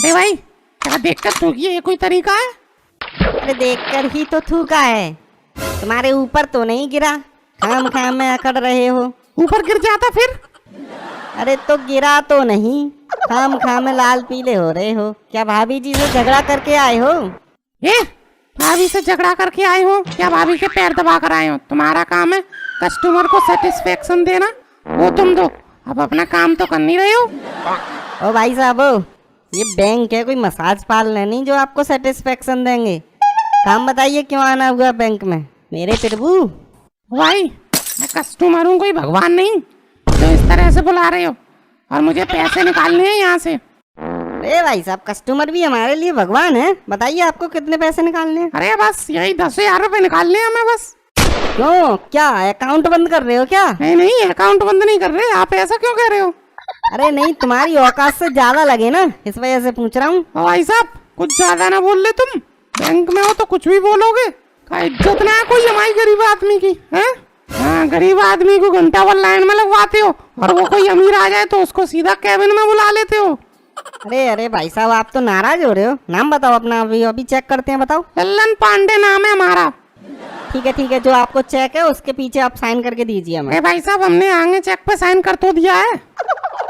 अरे भाई क्या देखकर थूकी है, ये कोई तरीका है? अरे देखकर ही तो थूका है, तुम्हारे ऊपर तो नहीं गिरा। खाम खाम में अकड़ रहे हो। ऊपर गिर जाता फिर? अरे तो गिरा तो नहीं, खाम खाम में लाल पीले हो रहे हो। क्या भाभी जी से झगड़ा करके आए हो? ये भाभी से झगड़ा करके आए हो? क्या भाभी के पैर दबा कर आए हो? तुम्हारा काम है कस्टमर को सेटिस्फेक्शन देना, वो तुम दो। अब अपना काम तो कर नहीं रहे हो। ओ भाई साहब, ये बैंक है, कोई मसाज पार्लर नहीं जो आपको सेटिस्फेक्शन देंगे। काम बताइए क्यों आना हुआ बैंक में मेरे प्रभु? भाई मैं कस्टमर हूँ, कोई भगवान नहीं तो इस तरह से बुला रहे हो, और मुझे पैसे निकालने हैं यहाँ से। अरे भाई साहब, कस्टमर भी हमारे लिए भगवान है। बताइए आपको कितने पैसे निकालने हैं? अरे बस यही 10,000 रुपए निकालने हैं हमें बस। क्यों, क्या अकाउंट बंद कर रहे हो क्या? नहीं नहीं, अकाउंट बंद नहीं कर रहे। आप ऐसा क्यों कह रहे हो? अरे नहीं, तुम्हारी औकात से ज्यादा लगे ना, इस वजह से पूछ रहा हूँ। भाई साहब कुछ ज्यादा ना बोल ले, तुम बैंक में हो तो कुछ भी बोलोगे। का इज्जत ना है कोई हमारी गरीब आदमी की है? हाँ, गरीब आदमी को घंटा भर लाइन में लगवाते हो, और वो कोई अमीर आ जाए तो उसको सीधा कैबिन में बुला लेते हो। अरे अरे भाई साहब, आप तो नाराज हो रहे हो। नाम बताओ अपना, अभी अभी चेक करते हैं, बताओ। लल्लन पांडे नाम है हमारा। ठीक है, जो आपको चेक है उसके पीछे आप साइन करके दीजिए हमें। भाई साहब हमने आगे चेक पे साइन कर तो दिया है।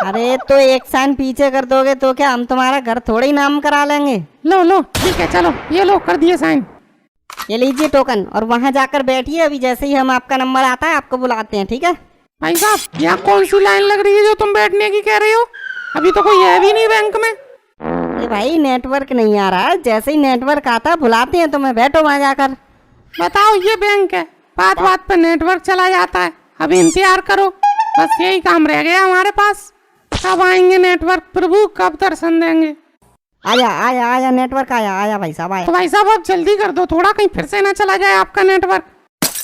अरे तो एक साइन पीछे कर दोगे तो क्या हम तुम्हारा घर थोड़े ही नाम करा लेंगे? लो लो ठीक है, चलो ये लो कर दिए साइन। ये लीजिए टोकन, और वहाँ जाकर बैठिए। अभी जैसे ही हम आपका नंबर आता है आपको बुलाते हैं, ठीक है? भाई साहब यहाँ कौन सी लाइन लग रही है जो तुम बैठने की कह रहे हो? अभी तो कोई है भी नहीं बैंक में। अरे भाई नेटवर्क नहीं आ रहा है, जैसे ही नेटवर्क आता है बुलाते हैं तुम्हें, बैठो वहाँ जाकर। बताओ, ये बैंक है, बात बात पे नेटवर्क चला जाता है। अभी इंतजार करो, बस यही काम रह गया हमारे पास। कब आएंगे नेटवर्क प्रभु, कब दर्शन देंगे? आया आया आया, नेटवर्क आया आया भाई साहब आया। तो भाई साहब आप जल्दी कर दो थोड़ा, कहीं फिर से ना चला जाए आपका नेटवर्क।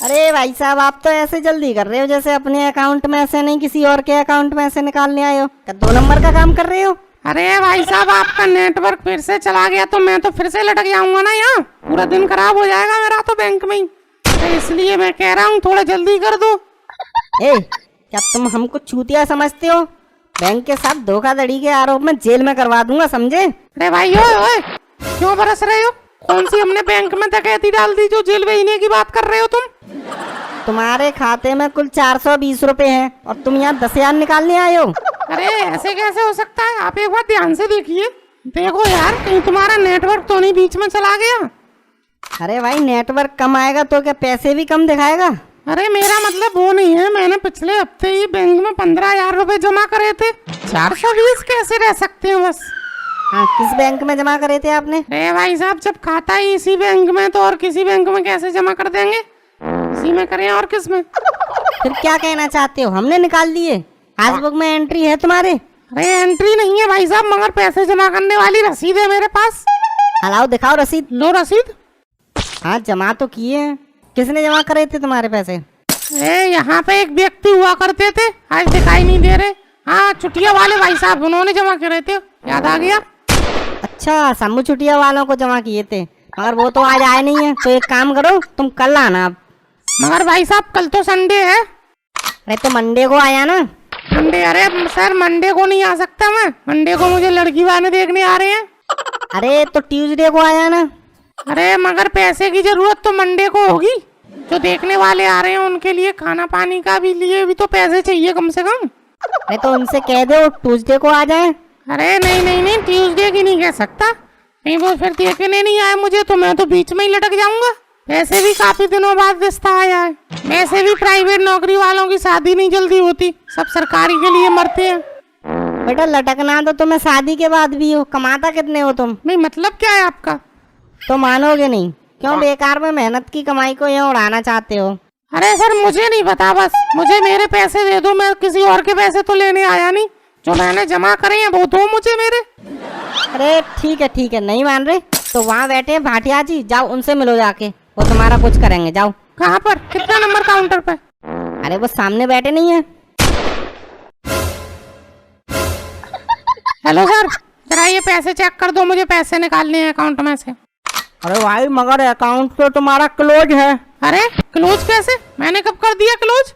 अरे भाई साहब, आप तो ऐसे जल्दी कर रहे हो जैसे अपने अकाउंट में ऐसे नहीं किसी और के अकाउंट में ऐसे निकालने आए हो। क्या 2 नंबर का काम कर रहे हो? अरे भाई साहब आपका नेटवर्क फिर से चला गया तो मैं तो फिर से लटक जाऊंगा ना, यहाँ पूरा दिन खराब हो जाएगा मेरा तो बैंक में ही। तो इसलिए मैं कह रहा हूँ थोड़ा जल्दी कर दो। क्या तुम हमको चूतिया समझते हो? बैंक के साथ धोखाधड़ी के आरोप में जेल में करवा दूंगा, समझे? अरे भाई ओए क्यों बरस रहे हो? कौन सी हमने बैंक में डकैती डाल दी जो जेल भेजने की बात कर रहे हो तुम? तुम्हारे खाते में कुल 420 रुपए हैं और तुम यहाँ 10,000 निकालने आए हो। अरे ऐसे कैसे हो सकता है? आप एक बार ध्यान से देखिए। देखो यार, कहीं तुम्हारा नेटवर्क तो नहीं बीच में चला गया? अरे भाई नेटवर्क कम आएगा तो क्या पैसे भी कम दिखाएगा? अरे मेरा मतलब वो नहीं है, मैंने पिछले हफ्ते ही बैंक में 15,000 रुपए जमा करे थे। 420 कैसे रह सकते हैं बस? हाँ, किस बैंक में जमा करे थे आपने? अरे भाई साहब जब खाता ही इसी बैंक में तो और किसी बैंक में कैसे जमा कर देंगे? इसी में करें और किस में? फिर क्या कहना चाहते हो? हमने निकाल दिए, पासबुक में एंट्री है तुम्हारे। अरे एंट्री नहीं है भाई साहब, मगर पैसे जमा करने वाली रसीद है मेरे पास। लाओ दिखाओ रसीद। लो रसीद। हाँ जमा तो किए हैं। किसने जमा करे थे तुम्हारे पैसे? यहाँ पे एक व्यक्ति हुआ करते थे, आज दिखाई नहीं दे रहे। हाँ चुटिया वाले भाई साहब, उन्होंने जमा करे थे, याद आ गया। अच्छा, समूह छुट्टिया वालों को जमा किए थे, मगर वो तो आज आए नहीं है। तो एक काम करो, तुम कल आना। अब मगर भाई साहब कल तो संडे है। अरे तो मंडे को आया ना। मंडे? अरे सर मंडे को नहीं आ सकता मैं, मंडे को मुझे लड़की वाले देखने आ रहे हैं। अरे तो ट्यूसडे को आया ना। अरे मगर पैसे की जरूरत तो मंडे को होगी, जो देखने वाले आ रहे हैं उनके लिए खाना पानी का भी लिए भी तो पैसे चाहिए कम से कम। अरे तो उनसे कह दो ट्यूसडे को आ जाए। अरे नहीं ट्यूसडे की नहीं कह सकता, नहीं वो फिर देखने नहीं आए मुझे तो मैं तो बीच में ही लटक जाऊंगा। वैसे भी काफी दिनों बाद रिश्ता आया है। वैसे भी प्राइवेट नौकरी वालों की शादी नहीं जल्दी होती, सब सरकारी के लिए मरते हैं। बेटा लटकना तो तुम्हें शादी के बाद भी हो। कमाता कितने हो तुम? नहीं मतलब क्या है आपका? तो मानोगे नहीं। क्यों बेकार में मेहनत की कमाई को यहाँ उड़ाना चाहते हो? अरे सर मुझे नहीं पता, बस मुझे मेरे पैसे दे दो, मैं किसी और के पैसे तो लेने आया नहीं। जो मैंने जमा करे हैं वो दो मुझे मेरे। अरे ठीक है, नहीं मान रहे तो वहाँ बैठे हैं भाटिया जी, जाओ उनसे मिलो जाके, वो तुम्हारा कुछ करेंगे। जाओ। कहाँ पर? कितना नंबर काउंटर पे? अरे वो सामने बैठे नहीं है। हेलो सर, जरा ये पैसे चेक कर दो, मुझे पैसे निकालने हैं अकाउंट में से। अरे भाई मगर अकाउंट तो तुम्हारा क्लोज है। अरे क्लोज कैसे? मैंने कब कर दिया क्लोज?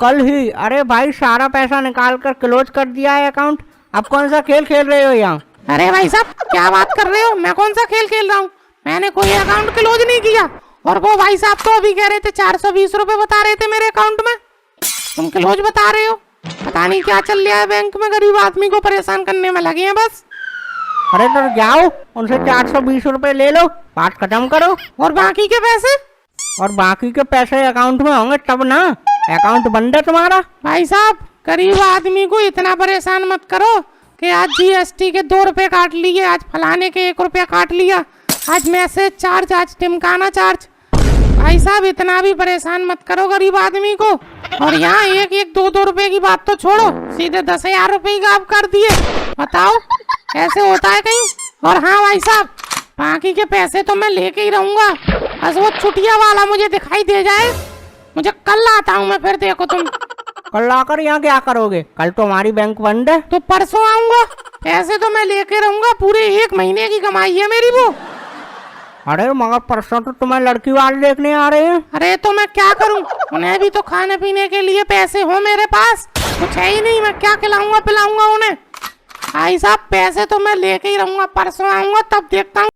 कल ही। अरे भाई सारा पैसा निकाल कर क्लोज कर दिया है अकाउंट। अब कौन सा खेल खेल रहे हो यहाँ? अरे भाई साहब क्या बात कर रहे हो, मैं कौन सा खेल खेल रहा हूँ? मैंने कोई अकाउंट क्लोज नहीं किया। और वो भाई साहब तो अभी कह रहे थे 420 रुपए बता रहे थे मेरे अकाउंट में, तुम क्लोज बता रहे हो। पता नहीं क्या चल रहा है बैंक में, गरीब आदमी को परेशान करने में लगे हैं बस। अरे तो जाओ उनसे 420 रुपए ले लो, बात खत्म करो। और बाकी के पैसे? और बाकी के पैसे अकाउंट में होंगे तब ना, अकाउंट बंद है तुम्हारा। भाई साहब गरीब आदमी को इतना परेशान मत करो कि आज जीएसटी के 2 रुपए काट लिए, आज फलाने के 1 रुपया काट लिया, आज मैसेज चार्ज, आज टिमकाना चार्ज। भाई साहब इतना भी परेशान मत करो गरीब आदमी को। और यहाँ 1-2 रुपए की बात तो छोड़ो, सीधे 10,000 रुपए ही गायब कर दिए। बताओ ऐसे होता है कहीं? और हाँ भाई साहब बाकी के पैसे तो मैं लेके ही रहूंगा, बस वो छुट्टियां वाला मुझे दिखाई दे जाए, मुझे कल आता हूँ मैं फिर, देखो तुम। कल आकर यहाँ क्या करोगे? कल तो हमारी बैंक बंद है। तो परसों आऊंगा, पैसे तो मैं लेके रहूंगा, पूरे 1 महीने की कमाई है मेरी वो। अरे मगर परसों तो तुम्हें लड़की वाले देखने आ रहे हैं। अरे तो मैं क्या करूं, उन्हें भी तो खाने पीने के लिए पैसे हो मेरे पास, कुछ है ही नहीं, मैं क्या खिलाऊंगा पिलाऊंगा उन्हें। भाई साहब पैसे तो मैं लेके ही रहूंगा, परसों आऊंगा तब देखता हूँ